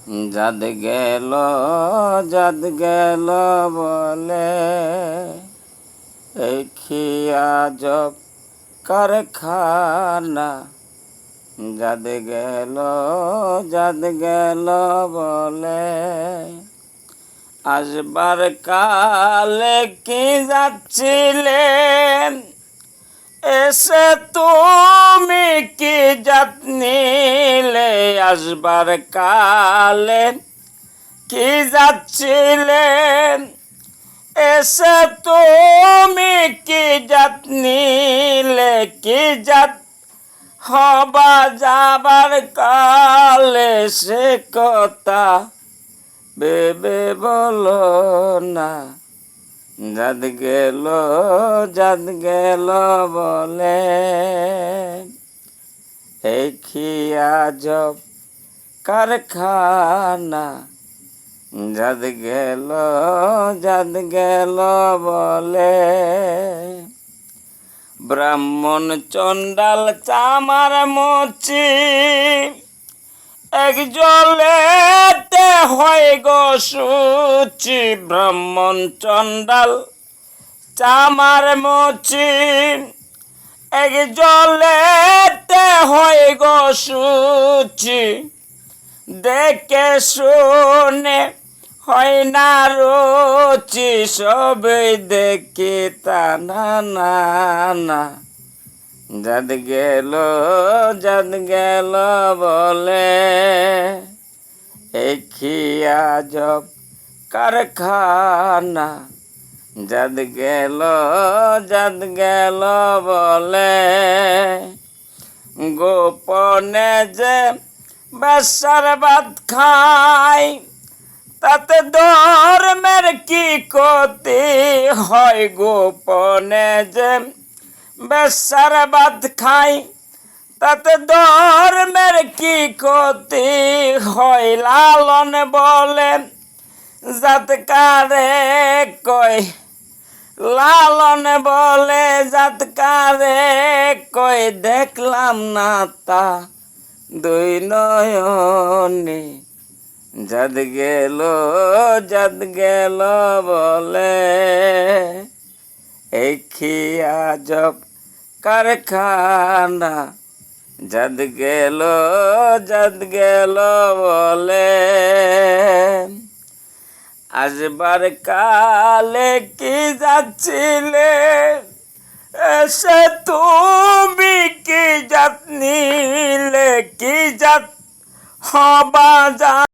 জাদ গেল বলে এই খিয়া জব কারখানা জাদ গেল বলে আসবার কালে কি যাচ্ছিলেন এসে তুমি কি যত্নিলে আসবার কালে কি যাচ্ছিলেন এসে তুমি কি যত্নিলে কি যত হবা যাবার কালে সে কথা ভেবে বলো না জাদ গেল বলে এই খিয়া জব কারখানা জাদ গেল বলে ব্রাহ্মণ চণ্ডাল চামার মুচি এক জলেতে হয় গো শুচি ব্রাহ্মণ চণ্ডাল চামার মুচি এক জলেতে হয় গো শুচি দেখে শুনে হয় না রুচি সবই দেখি তা না জাদ গেল বলে এই খিয়া জব কারখানা জাদ গেল বলে গোপনে যে বেশ্যার ভাত খায় তাতে ধর্মের কি ক্ষতি হয় গোপনে যে বেশ্যার ভাত খায় তাতে ধর্মের কি ক্ষতি হয় লালন বলে জাতকারে কয় লালন বলে জাতকারে কয় দেখলাম না তা দুই নয়নে জাদ গেল বলে এই খিয়া জব কারখানা জাদ গেল বলে আসবার কালে কি যাচ্ছিলে এসে তুমি কি যত্নিলে কি যত হবা